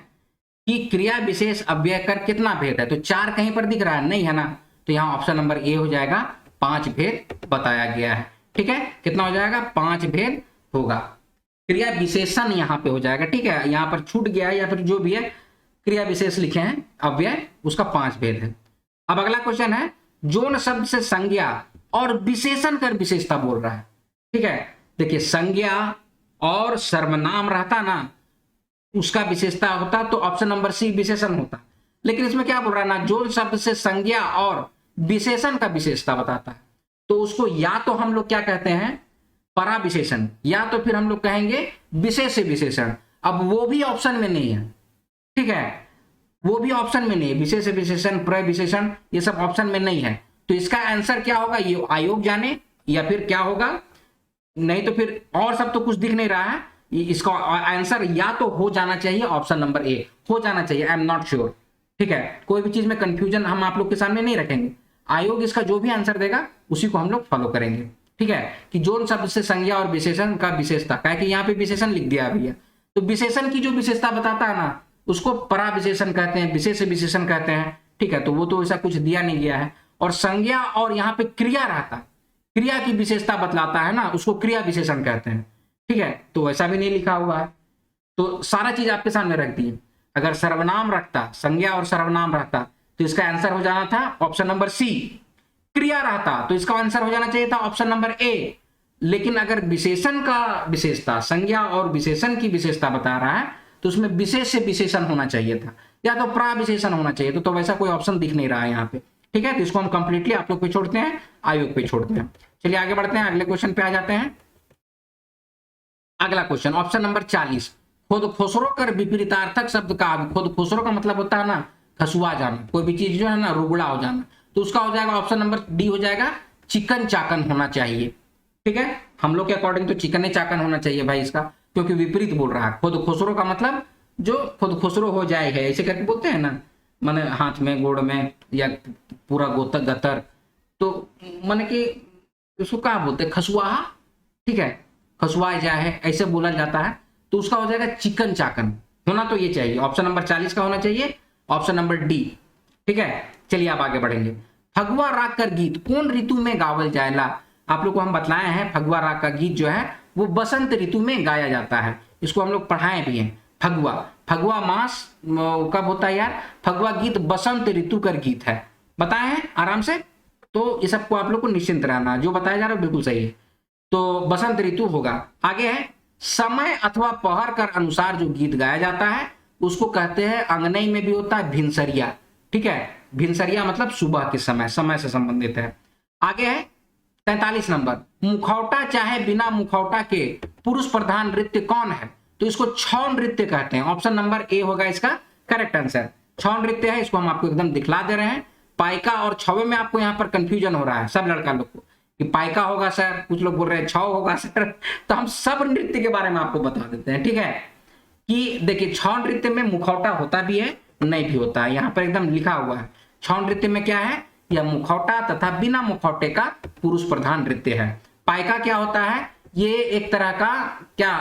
कि क्रिया विशेष अव्यय कर कितना भेद है। तो 4 कहीं पर दिख रहा है, नहीं है ना, तो यहां ऑप्शन नंबर ए हो जाएगा, 5 भेद बताया गया है, ठीक है। कितना हो जाएगा, 5 भेद होगा। क्रिया विशेषण यहां पे हो जाएगा, ठीक है। यहां पर छूट गया है या फिर जो भी है क्रिया विशेष लिखे हैं अव्यय, उसका 5 भेद है। अब अगला क्वेश्चन है जोन शब्द से संज्ञा और विशेषण कर विशेषता बोल रहा है, ठीक है। देखिए संज्ञा और सर्वनाम रहता ना, उसका विशेषता होता तो ऑप्शन नंबर सी विशेषण होता। लेकिन इसमें क्या बोल रहा है ना, जो शब्द से संज्ञा और विशेषण का विशेषता बताता है तो उसको या तो हम लोग क्या कहते हैं, परा विशेषण, या तो फिर हम लोग कहेंगे विशेष विशेषण। अब वो भी ऑप्शन में नहीं है, ठीक है, वो भी ऑप्शन में नहीं है, विशेष विशेषण प्रविशेषण ये सब ऑप्शन में नहीं है। तो इसका आंसर क्या होगा ये आयोग जाने, या फिर क्या होगा, नहीं तो फिर और सब तो कुछ दिख नहीं रहा है, इसका आंसर या तो हो जाना चाहिए ऑप्शन नंबर ए, हो जाना चाहिए, आई एम नॉट श्योर, ठीक है। कोई भी चीज में कंफ्यूजन हम आप लोग के सामने नहीं रखेंगे, आयोग इसका जो भी आंसर देगा उसी को हम लोग फॉलो करेंगे, ठीक है। कि जो शब्द से संज्ञा और विशेषण का विशेषता, क्या कि यहाँ पे विशेषण लिख दिया भैया, तो विशेषण की जो विशेषता बताता है ना उसको परा विशेषण कहते हैं, विशेष विशेषण कहते हैं, ठीक है। तो वो तो ऐसा कुछ दिया नहीं गया है। और संज्ञा और यहाँ पे क्रिया रहता है, क्रिया की विशेषता बतलाता है ना, उसको क्रिया विशेषण कहते हैं, ठीक है। तो ऐसा भी नहीं लिखा हुआ है, तो सारा चीज आपके सामने रख दी। अगर सर्वनाम रखता, संज्ञा और सर्वनाम रहता तो इसका आंसर हो जाना था ऑप्शन नंबर सी। क्रिया रहता तो इसका आंसर हो जाना चाहिए था ऑप्शन नंबर ए। लेकिन अगर विशेषण का विशेषता, संज्ञा और विशेषण की विशेषता बता रहा है तो उसमें विशेष से विशेषण होना चाहिए था, या तो प्राविशेषण होना चाहिए, तो वैसा कोई ऑप्शन दिख नहीं रहा है यहाँ पे, ठीक है। तो इसको हम कंप्लीटली आप लोग पे छोड़ते हैं, आयोग पे छोड़ते हैं। चलिए आगे बढ़ते हैं, अगले क्वेश्चन पे आ जाते हैं। अगला क्वेश्चन ऑप्शन नंबर 40, खुद खुसरो कर विपरीतार्थक शब्द का, खुद खुसरो का मतलब होता है ना खसुआ जाना, कोई भी चीज जो है ना रुगड़ा हो जाना, तो उसका हो जाएगा ऑप्शन नंबर डी, हो जाएगा चिकन चाकन होना चाहिए, ठीक है। हम लोग के अकॉर्डिंग तो चिकन चाकन होना चाहिए भाई इसका, क्योंकि विपरीत बोल रहा है। खुद खुसरो का मतलब जो खुद खुसरो हो जाए है, ऐसे करके बोलते हैं ना, माने हाथ में गोड़ में या पूरा गोतर गतर, तो माने कि उसको क्या बोलते हैं, खसुआ, ठीक है, खसुआ जाए है ऐसे बोला जाता है, तो उसका हो जाएगा चिकन चाकन, होना तो ये चाहिए, ऑप्शन नंबर 40 का होना चाहिए, ऑप्शन नंबर डी, ठीक है। चलिए आप आगे बढ़ेंगे। फगुआ राग कर गीत कौन ऋतु में गावल जाएला, आप लोग को हम बतलाए हैं फगुआ राग का गीत जो है वो बसंत ऋतु में गाया जाता है, इसको हम लोग पढ़ाए भी हैं। फगुआ, फगुआ मास कब होता है यार, फगुआ गीत बसंत ऋतु का गीत है, बताए हैं आराम से, तो ये सबको आप लोग को निश्चिंत रहना, जो बताया जा रहा है बिल्कुल सही है, तो बसंत ऋतु होगा। आगे है समय अथवा पहर कर अनुसार जो गीत गाया जाता है उसको कहते हैं, अंगनई में भी होता है भिनसरिया, ठीक है, भिनसरिया मतलब सुबह के समय, समय से संबंधित है। आगे है 43 नंबर, मुखौटा चाहे बिना मुखौटा के पुरुष प्रधान नृत्य कौन है, तो इसको छौ नृत्य कहते हैं, ऑप्शन नंबर ए होगा इसका करेक्ट आंसर, छौ नृत्य है। इसको हम आपको एकदम दिखला दे रहे हैं, पाइका और छवे में आपको यहाँ पर कंफ्यूजन हो रहा है सब लड़का लोग को कि पाइका होगा सर, कुछ लोग बोल रहे हैं छौ होगा सर, तो हम सब नृत्य के बारे में आपको बता देते हैं, ठीक है। कि देखिए छौ नृत्य में मुखौटा होता भी है, नहीं भी होता है, यहाँ पर एकदम लिखा हुआ है छौ नृत्य में क्या है, यह मुखौटा तथा बिना मुखौटे का पुरुष प्रधान नृत्य है। पाइका क्या होता है, ये एक तरह का क्या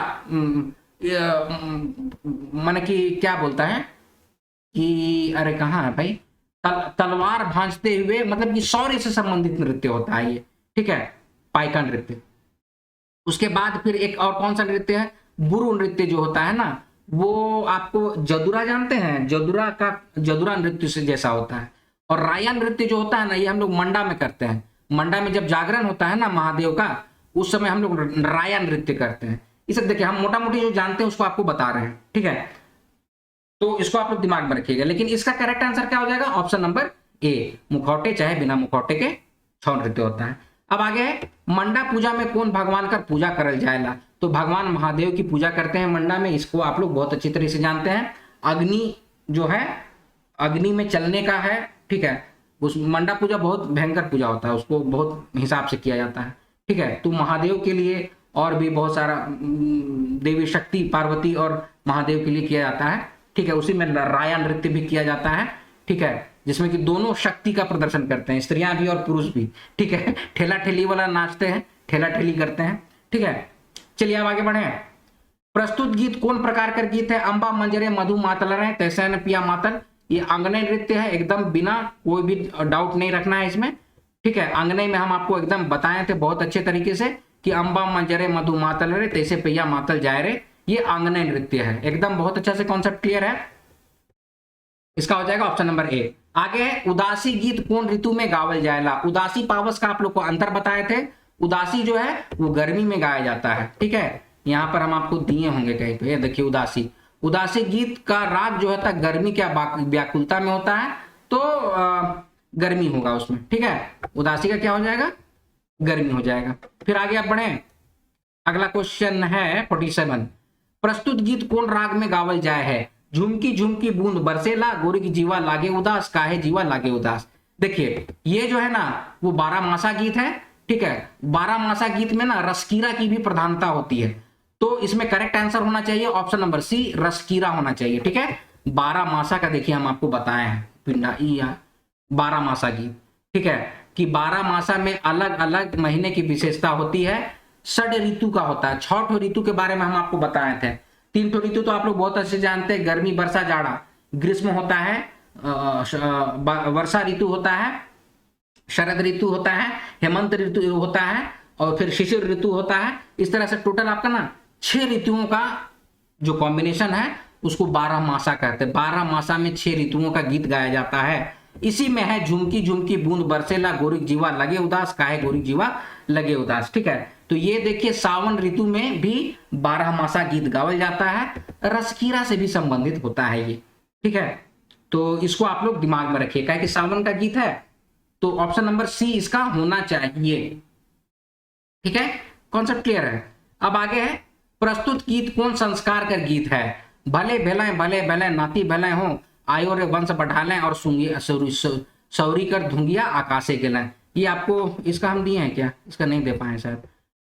माने कि क्या बोलता है कि, अरे कहाँ है भाई, तलवार भांजते हुए, मतलब कि शौर्य से संबंधित नृत्य होता है ये, ठीक है, पाइका नृत्य। उसके बाद फिर एक और कौन सा नृत्य है, बुरु नृत्य जो होता है ना, वो आपको जदुरा जानते हैं, जदुरा का, जदुरा नृत्य से जैसा होता है। और राया नृत्य जो होता है ना, ये हम लोग मंडा में करते हैं, मंडा में जब जागरण होता है ना महादेव का, उस समय हम लोग राया नृत्य करते हैं। इसे देखिए हम मोटा मोटी जो जानते हैं उसको आपको बता रहे हैं, ठीक है, तो इसको आप लोग दिमाग में रखिएगा। लेकिन इसका करेक्ट आंसर क्या हो जाएगा, ऑप्शन नंबर ए, मुखौटे चाहे बिना मुखौटे के छौ नृत्य होता है। अब आगे है मंडा पूजा में कौन भगवान का पूजा करल जाएला, तो भगवान महादेव की पूजा करते हैं मंडा में, इसको आप लोग बहुत अच्छी तरह से जानते हैं। अग्नि जो है, अग्नि में चलने का है, ठीक है, उस मंडा पूजा बहुत भयंकर पूजा होता है, उसको बहुत हिसाब से किया जाता है, ठीक है। तो महादेव के लिए और भी बहुत सारा देवी शक्ति पार्वती और महादेव के लिए किया जाता है, ठीक है। उसी में राया नृत्य भी किया जाता है, ठीक है, जिसमें कि दोनों शक्ति का प्रदर्शन करते हैं, स्त्रियां भी और पुरुष भी, ठीक है। ठेला ठेली वाला नाचते हैं, ठेला ठेली करते हैं, ठीक है। चलिए अब आगे बढ़े। प्रस्तुत गीत कौन प्रकार का गीत है, अंबा मंजरे मधु मातल रहे तैसे न पिया मातल, ये आंगनई नृत्य है, एकदम बिना कोई भी डाउट नहीं रखना है इसमें, ठीक है। आंगनई में हम आपको एकदम बताए थे बहुत अच्छे तरीके से कि अंबा मंजरे मधु मातल रे तैसे पिया मातल जाए रे, ये आंगनई नृत्य है, एकदम बहुत अच्छा से कॉन्सेप्ट क्लियर है, इसका हो जाएगा ऑप्शन नंबर ए। आगे है उदासी गीत कौन ऋतु में गावल जाएला, उदासी पावस का आप लोग को अंतर बताए थे, उदासी जो है वो गर्मी में गाया जाता है, ठीक है। यहाँ पर हम आपको दिए होंगे कहीं पे, देखिए उदासी। उदासी गीत का राग जो होता है गर्मी क्या व्याकुलता में होता है, तो गर्मी होगा उसमें, ठीक है। उदासी का क्या हो जाएगा, गर्मी हो जाएगा। फिर आगे आप बढ़े, अगला क्वेश्चन है 47। प्रस्तुत गीत कौन राग में गावल जाए है? झुमकी झुमकी बूंद बरसेला, गोरी की जीवा लागे उदास, काहे जीवा लागे उदास। देखिए ये जो है ना वो 12 मासा गीत है, ठीक है। 12 मासा गीत में ना रसकीरा की भी प्रधानता होती है, तो इसमें करेक्ट आंसर होना चाहिए ऑप्शन नंबर सी, रसकीरा होना चाहिए, ठीक है। 12 मासा का देखिए हम आपको बताए हैं, पिंडा 12 मासा गीत, ठीक है, कि 12 मासा में अलग अलग महीने की विशेषता होती है। षड ऋतु का होता है, 6 ऋतु के बारे में हम आपको बताए थे। 3 ऋतु तो आप लोग बहुत अच्छे जानते हैं, गर्मी वर्षा जाड़ा। ग्रीष्म होता है, वर्षा ऋतु होता है, शरद ऋतु होता है, हेमंत ऋतु होता है, और फिर शिशिर ऋतु होता है। इस तरह से टोटल आपका ना 6 ऋतुओं का जो कॉम्बिनेशन है उसको 12 मासा कहते हैं। 12 मासा में 6 ऋतुओं का गीत गाया जाता है। इसी में है झुमकी झुमकी बूंद बरसेला, गोरी जीवा लगे उदास, काहे गोरी जीवा लगे उदास, ठीक है। तो ये देखिए सावन ऋतु में भी 12 मासा गीत गावल जाता है, रसकीरा से भी संबंधित होता है ये, ठीक है। तो इसको आप लोग दिमाग में रखिए, क्या कि सावन का गीत है, तो ऑप्शन नंबर सी इसका होना चाहिए, ठीक है। कॉन्सेप्ट क्लियर है। अब आगे है, प्रस्तुत गीत कौन संस्कार का गीत है? भले भले नाती भले हो, आयो रे वंश बढ़ालें और सौरी कर धुंगिया आकाशे गिलें। ये आपको इसका हम दिए हैं क्या? इसका नहीं दे पाए शायद।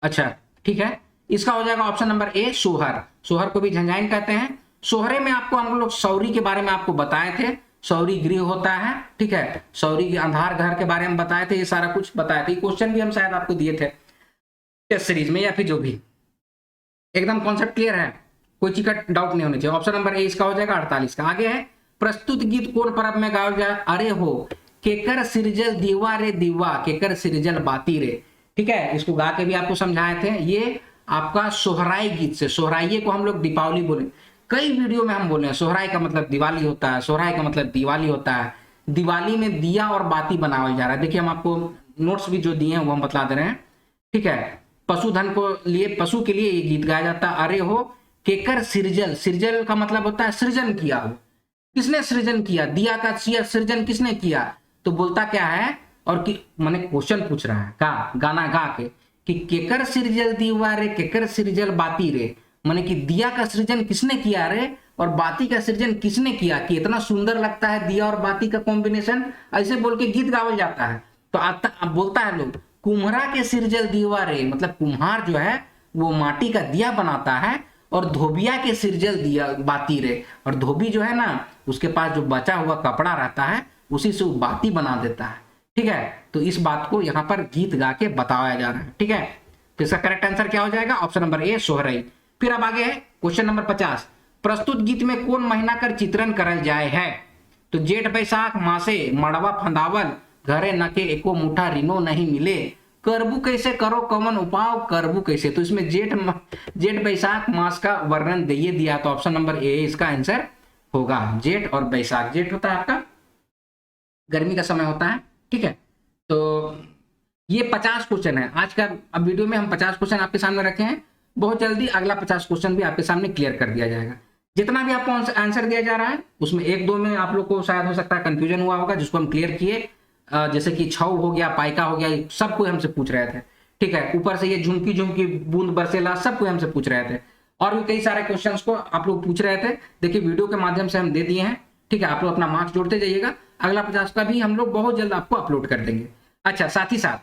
अच्छा ठीक है, इसका हो जाएगा ऑप्शन नंबर ए, सोहर। सोहर को भी झंझाइन कहते हैं। सोहरे में आपको हम लोग सौरी के बारे में आपको बताए थे, सौरी गृह होता है, ठीक है। सौरी अंधार घर के बारे में बताए थे, ये सारा कुछ बताए थे। क्वेश्चन भी हम शायद आपको दिए थे टेस्ट सीरीज में, या फिर जो भी। एकदम कॉन्सेप्ट क्लियर है, कोई चीज का डाउट नहीं होना चाहिए। ऑप्शन नंबर ए इसका हो जाएगा 48 का। आगे है, प्रस्तुत गीत कौन पर्व में गाया जाए? अरे हो केकर सिरजल दीवा रे दीवा, केकर सिरजल बाती रे, ठीक है। इसको गा के भी आपको समझाए थे। ये आपका सोहराई गीत से, सोहराइये को हम लोग दीपावली बोले, कई वीडियो में हम बोले हैं। सोहराई का मतलब दिवाली होता है, सोहराई का मतलब दिवाली होता है। दिवाली में दिया और बाती बनाया जा रहा है। देखिए हम आपको नोट्स भी जो दिए हैं वो हम बता दे रहे हैं, ठीक है। पशुधन को लिए, पशु के लिए ये गीत गाया जाता है। अरे हो केकर सिरजल, सिरजल का मतलब होता है सृजन किया हो, किसने सृजन किया? दिया का सृजन किसने किया? तो बोलता क्या है, और कि मैंने क्वेश्चन पूछ रहा है का गाना गा के कि केकर सिरजल दीवा रे, केकर सिरजल बाती रे, माने कि दिया का सृजन किसने किया रे, और बाती का सृजन किसने किया, कि इतना सुंदर लगता है दिया और बाती का कॉम्बिनेशन। ऐसे बोल के गीत गावल जाता है। तो अब बोलता है लोग कुम्हरा के सिरजल दीवा रे, मतलब कुम्हार जो है वो माटी का दिया बनाता है, और धोबिया के सिरजल दिया बाती रे, और धोबी जो है ना उसके पास जो बचा हुआ कपड़ा रहता है उसी से वो बाती बना देता है, ठीक है। तो इस बात को यहाँ पर गीत गा के बताया जा रहा है, ठीक है। तो इसका करेक्ट आंसर क्या हो जाएगा? Option number A, Sohrai. फिर अब आगे है क्वेश्चन नंबर 50। प्रस्तुत गीत में कौन महीना कर चित्रण करल जाए है? तो जेठ बैसाख मासे मड़वा फंदावल, घरे नके एको मुठा रिनो नहीं मिले, करबू कैसे करो कमन उपाव, करबू कैसे। तो इसमें जेठ बैसाख मास का वर्णन दिए दिया, तो ऑप्शन नंबर ए इसका आंसर होगा। जेठ और बैसाख, जेठ होता है आपका गर्मी का समय होता है, ठीक है। तो ये 50 क्वेश्चन है आज का। अब वीडियो में हम 50 क्वेश्चन आपके सामने रखे हैं। बहुत जल्दी अगला 50 क्वेश्चन भी आपके सामने क्लियर कर दिया जाएगा। जितना भी आपको आंसर दिया जा रहा है उसमें 1-2 में आप लोग को शायद हो सकता है कंफ्यूजन हुआ होगा, जिसको हम क्लियर किए। जैसे कि छऊ हो गया, पाइका हो गया, सब कोई हमसे पूछ रहे थे, ठीक है। ऊपर से ये झुमकी झुमकी बूंद बरसेला सब कोई हमसे पूछ रहे थे, और भी कई सारे क्वेश्चंस को आप लोग पूछ रहे थे। देखिए वीडियो के माध्यम से हम दे दिए हैं, ठीक है। आप लोग अपना मार्क्स जोड़ते जाइएगा। अगला 50 का भी हम लोग बहुत जल्द आपको अपलोड कर देंगे। अच्छा, साथ ही साथ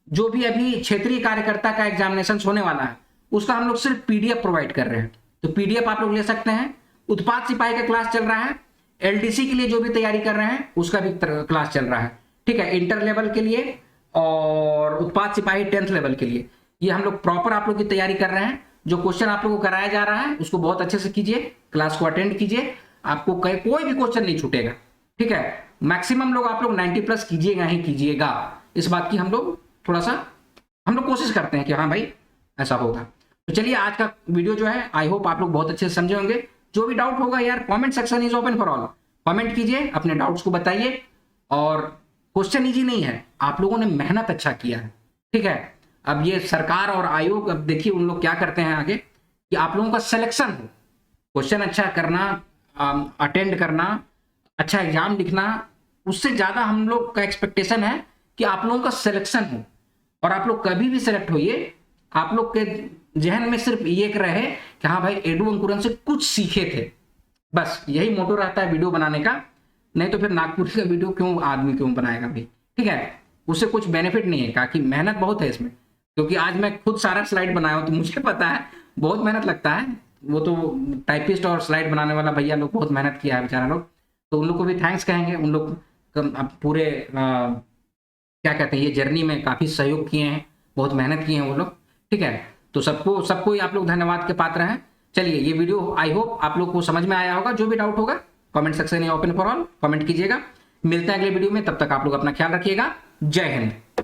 जो भी अभी क्षेत्रीय कार्यकर्ता का एग्जामिनेशन होने वाला है उसका हम लोग सिर्फ पीडीएफ प्रोवाइड कर रहे हैं, तो पीडीएफ आप लोग ले सकते हैं। उत्पाद सिपाही का क्लास चल रहा है, एलडीसी के लिए जो भी तैयारी कर रहे हैं उसका भी क्लास चल रहा है, ठीक है। इंटर लेवल के लिए और उत्पाद सिपाही 10th लेवल के लिए ये हम लोग प्रॉपर आप लोग की तैयारी कर रहे हैं। जो क्वेश्चन आप लोग को कराया जा रहा है उसको बहुत अच्छे से कीजिए, क्लास को अटेंड कीजिए, आपको कोई भी क्वेश्चन नहीं छूटेगा, ठीक है। मैक्सिमम लोग आप लोग 90+ कीजिएगा ही कीजिएगा। इस बात की हम लोग थोड़ा सा कोशिश करते हैं कि हाँ भाई ऐसा होगा। तो चलिए आज का वीडियो जो है आई होप आप लोग बहुत अच्छे से समझे होंगे। जो भी डाउट होगा यार, comment section is open for all, comment कीजिए, अपने डाउट्स को बताइए। और क्वेश्चन इजी नहीं है, आप लोगों ने मेहनत अच्छा किया है, ठीक है। अब ये सरकार और आयोग, अब देखिए उन लोग क्या करते हैं आगे कि आप लोगों का सिलेक्शन हो, क्वेश्चन अच्छा करना, अटेंड करना, अच्छा एग्जाम लिखना, उससे ज्यादा हम लोग का एक्सपेक्टेशन है कि आप लोगों का सिलेक्शन हो और आप लोग कभी भी सिलेक्ट होइए, आप लोग के जहन में सिर्फ ये रहे कि हाँ भाई एडू अंकुरन से कुछ सीखे थे, बस यही मोटो रहता है वीडियो बनाने का। नहीं तो फिर नागपुर का वीडियो क्यों आदमी क्यों बनाएगा भाई, ठीक है, उससे कुछ बेनिफिट नहीं है, क्योंकि मेहनत बहुत है इसमें, क्योंकि आज मैं खुद सारा स्लाइड बनाया हूं तो मुझे पता है बहुत मेहनत लगता है। वो तो टाइपिस्ट और स्लाइड बनाने वाला भैया लोग बहुत मेहनत किया है बेचारा लोग, तो उन लोग को भी थैंक्स कहेंगे। उन लोग अब पूरे क्या कहते हैं ये जर्नी में काफ़ी सहयोग किए हैं, बहुत मेहनत की हैं वो लोग, ठीक है। तो सबको सबको ही आप लोग धन्यवाद के पात्र हैं। चलिए ये वीडियो आई होप आप लोग को समझ में आया होगा। जो भी डाउट होगा कमेंट सेक्शन में ओपन फॉर ऑल, कमेंट कीजिएगा। मिलते हैं अगले वीडियो में, तब तक आप लोग अपना ख्याल रखिएगा। जय हिंद।